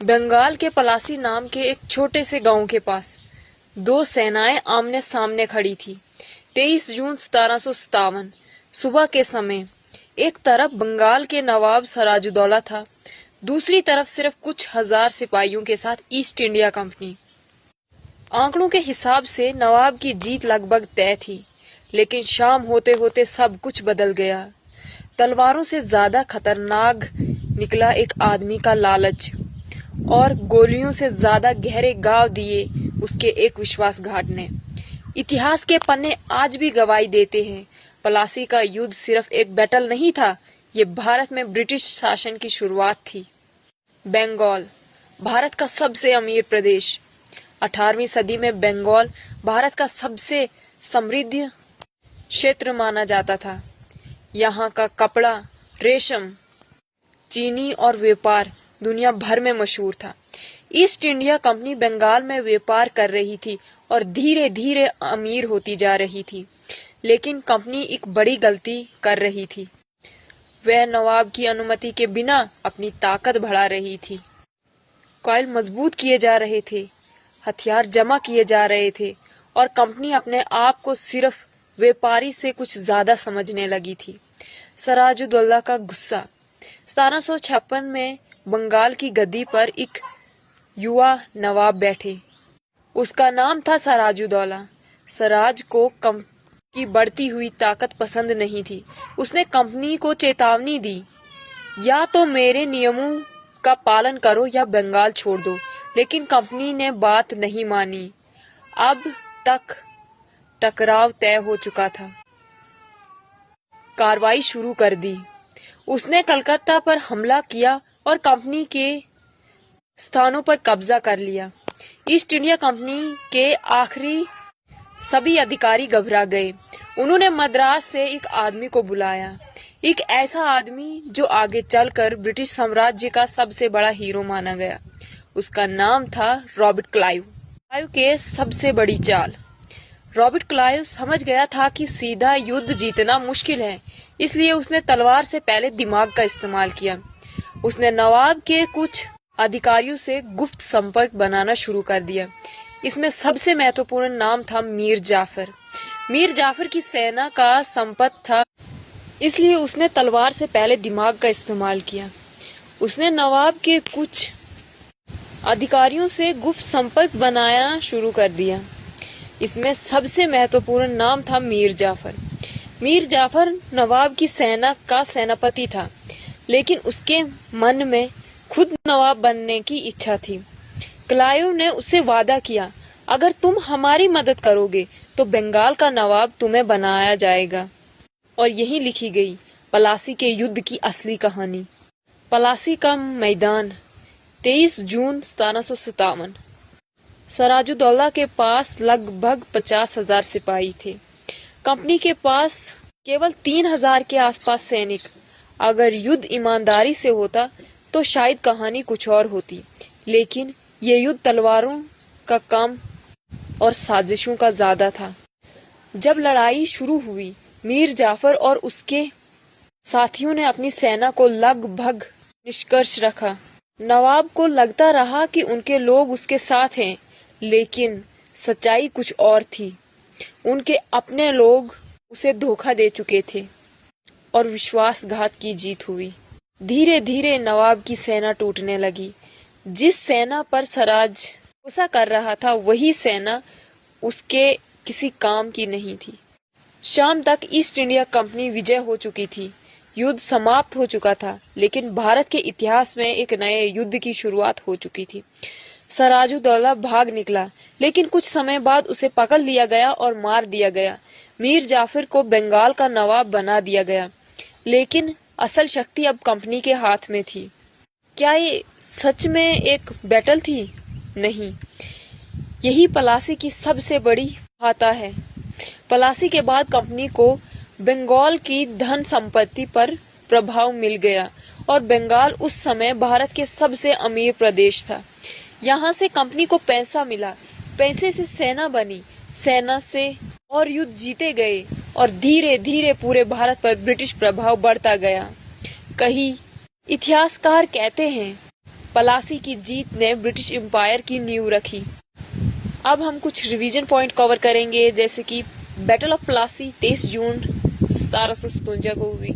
बंगाल के पलासी नाम के एक छोटे से गांव के पास दो सेनाएं आमने सामने खड़ी थी। 23 जून 1757 सुबह के समय एक तरफ बंगाल के नवाब सराजुद्दौला था, दूसरी तरफ सिर्फ कुछ हजार सिपाहियों के साथ ईस्ट इंडिया कंपनी। आंकड़ों के हिसाब से नवाब की जीत लगभग तय थी, लेकिन शाम होते होते सब कुछ बदल गया। तलवारों से ज्यादा खतरनाक निकला एक आदमी का लालच, और गोलियों से ज्यादा गहरे घाव दिए उसके एक विश्वासघात ने। इतिहास के पन्ने आज भी गवाही देते हैं, पलासी का युद्ध सिर्फ एक बैटल नहीं था, ये भारत में ब्रिटिश शासन की शुरुआत थी। बंगाल भारत का सबसे अमीर प्रदेश। 18वीं सदी में बंगाल भारत का सबसे समृद्ध क्षेत्र माना जाता था। यहाँ का कपड़ा, रेशम, चीनी और व्यापार दुनिया भर में मशहूर था। ईस्ट इंडिया कंपनी बंगाल में व्यापार कर रही थी और धीरे धीरे अमीर होती जा रही थी, लेकिन कंपनी एक बड़ी गलती कर रही थी। वह नवाब की अनुमति के बिना अपनी ताकत बढ़ा रही थी। कॉइल मजबूत किए जा रहे थे, हथियार जमा किए जा रहे थे, और कंपनी अपने आप को सिर्फ व्यापारी से कुछ ज्यादा समझने लगी थी। सराजुद्दौला का गुस्सा। 1756 में बंगाल की गद्दी पर एक युवा नवाब बैठे। उसका नाम था सराजुद्दौला। सराज को कंपनी की बढ़ती हुई ताकत पसंद नहीं थी। उसने कंपनी को चेतावनी दी, या तो मेरे नियमों का पालन करो या बंगाल छोड़ दो। लेकिन कंपनी ने बात नहीं मानी। अब तक टकराव तय हो चुका था। कार्रवाई शुरू कर दी। उसने कलकत्ता पर हमला किया और कंपनी के स्थानों पर कब्जा कर लिया। ईस्ट इंडिया कंपनी के आखिरी सभी अधिकारी घबरा गए। उन्होंने मद्रास से एक आदमी को बुलाया, एक ऐसा आदमी जो आगे चलकर ब्रिटिश साम्राज्य का सबसे बड़ा हीरो माना गया। उसका नाम था रॉबर्ट क्लाइव। क्लाइव के सबसे बड़ी चाल। रॉबर्ट क्लाइव समझ गया था कि सीधा युद्ध जीतना मुश्किल है, इसलिए उसने तलवार से पहले दिमाग का इस्तेमाल किया। उसने नवाब के कुछ अधिकारियों से गुप्त संपर्क बनाना शुरू कर दिया। इसमें सबसे महत्वपूर्ण नाम था मीर जाफर। मीर जाफर की सेना का संपत था, इसलिए उसने तलवार से पहले दिमाग का इस्तेमाल किया। उसने नवाब के कुछ अधिकारियों से गुप्त संपर्क बनाना शुरू कर दिया। इसमें सबसे महत्वपूर्ण नाम था मीर जाफर। मीर जाफर नवाब की सेना का सेनापति था, लेकिन उसके मन में खुद नवाब बनने की इच्छा थी। क्लाइव ने उससे वादा किया, अगर तुम हमारी मदद करोगे तो बंगाल का नवाब तुम्हें बनाया जाएगा। और यही लिखी गई पलासी के युद्ध की असली कहानी। पलासी का मैदान। 23 जून 1757। सराजुद्दौला के पास लगभग 50,000 सिपाही थे। कंपनी के पास केवल 3,000 के आसपास सैनिक। अगर युद्ध ईमानदारी से होता तो शायद कहानी कुछ और होती, लेकिन ये युद्ध तलवारों का कम और साजिशों का ज्यादा था। जब लड़ाई शुरू हुई, मीर जाफर और उसके साथियों ने अपनी सेना को लगभग निष्कर्ष रखा। नवाब को लगता रहा कि उनके लोग उसके साथ हैं, लेकिन सच्चाई कुछ और थी। उनके अपने लोग उसे धोखा दे चुके थे और विश्वासघात की जीत हुई। धीरे धीरे नवाब की सेना टूटने लगी। जिस सेना पर सराज भरोसा कर रहा था, वही सेना उसके किसी काम की नहीं थी। शाम तक ईस्ट इंडिया कंपनी विजय हो चुकी थी। युद्ध समाप्त हो चुका था, लेकिन भारत के इतिहास में एक नए युद्ध की शुरुआत हो चुकी थी। सराजुद्दौला भाग निकला, लेकिन कुछ समय बाद उसे पकड़ लिया गया और मार दिया गया। मीर जाफर को बंगाल का नवाब बना दिया गया, लेकिन असल शक्ति अब कंपनी के हाथ में थी। क्या ये सच में एक बैटल थी? नहीं, यही पलासी की सबसे बड़ी हाथा है। पलासी के बाद कंपनी को बंगाल की धन संपत्ति पर प्रभाव मिल गया, और बंगाल उस समय भारत के सबसे अमीर प्रदेश था। यहाँ से कंपनी को पैसा मिला, पैसे से सेना बनी, सेना से और युद्ध जीते गए, और धीरे धीरे पूरे भारत पर ब्रिटिश प्रभाव बढ़ता गया। कई इतिहासकार कहते हैं प्लासी की जीत ने ब्रिटिश एम्पायर की नींव रखी। अब हम कुछ रिवीजन पॉइंट कवर करेंगे, जैसे कि बैटल ऑफ प्लासी 23 जून 1757 को हुई।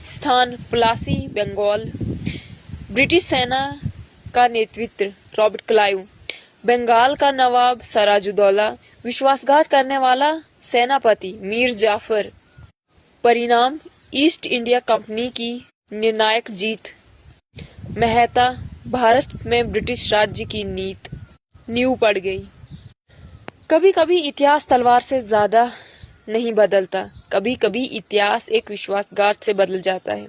स्थान प्लासी, बंगाल। ब्रिटिश सेना का नेतृत्व रॉबर्ट क्लाइव। बंगाल का नवाब सिराजुद्दौला। विश्वासघात करने वाला सेनापति मीर जाफर। परिणाम ईस्ट इंडिया कंपनी की निर्णायक जीत। मेहता भारत में ब्रिटिश राज्य की नींव पड़ गई। कभी कभी इतिहास तलवार से ज्यादा नहीं बदलता, कभी कभी इतिहास एक विश्वासघात से बदल जाता है।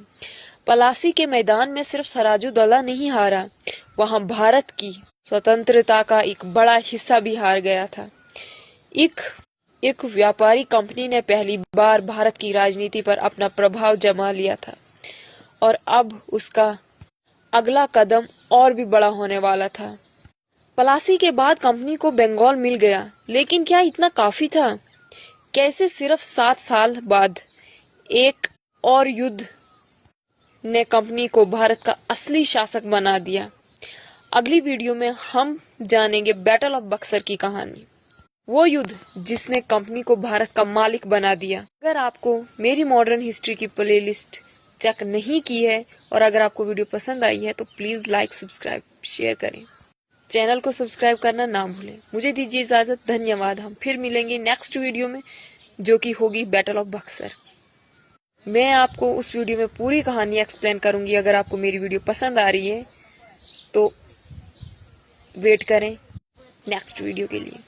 प्लासी के मैदान में सिर्फ सिराजुद्दौला नहीं हारा, वहां भारत की स्वतंत्रता का एक बड़ा हिस्सा भी हार गया था। एक व्यापारी कंपनी ने पहली बार भारत की राजनीति पर अपना प्रभाव जमा लिया था और अब उसका अगला कदम और भी बड़ा होने वाला था। प्लासी के बाद कंपनी को बंगाल मिल गया, लेकिन क्या इतना काफी था? कैसे सिर्फ 7 साल बाद एक और युद्ध ने कंपनी को भारत का असली शासक बना दिया? अगली वीडियो में हम जानेंगे बैटल ऑफ बक्सर की कहानी, वो युद्ध जिसने कंपनी को भारत का मालिक बना दिया। अगर आपको मेरी मॉडर्न हिस्ट्री की प्लेलिस्ट चेक नहीं की है और अगर आपको वीडियो पसंद आई है तो प्लीज लाइक, सब्सक्राइब, शेयर करें। चैनल को सब्सक्राइब करना ना भूलें। मुझे दीजिए इजाजत, धन्यवाद। हम फिर मिलेंगे नेक्स्ट वीडियो में, जो कि होगी बैटल ऑफ बक्सर। मैं आपको उस वीडियो में पूरी कहानी एक्सप्लेन करूंगी। अगर आपको मेरी वीडियो पसंद आ रही है तो वेट करें नेक्स्ट वीडियो के लिए।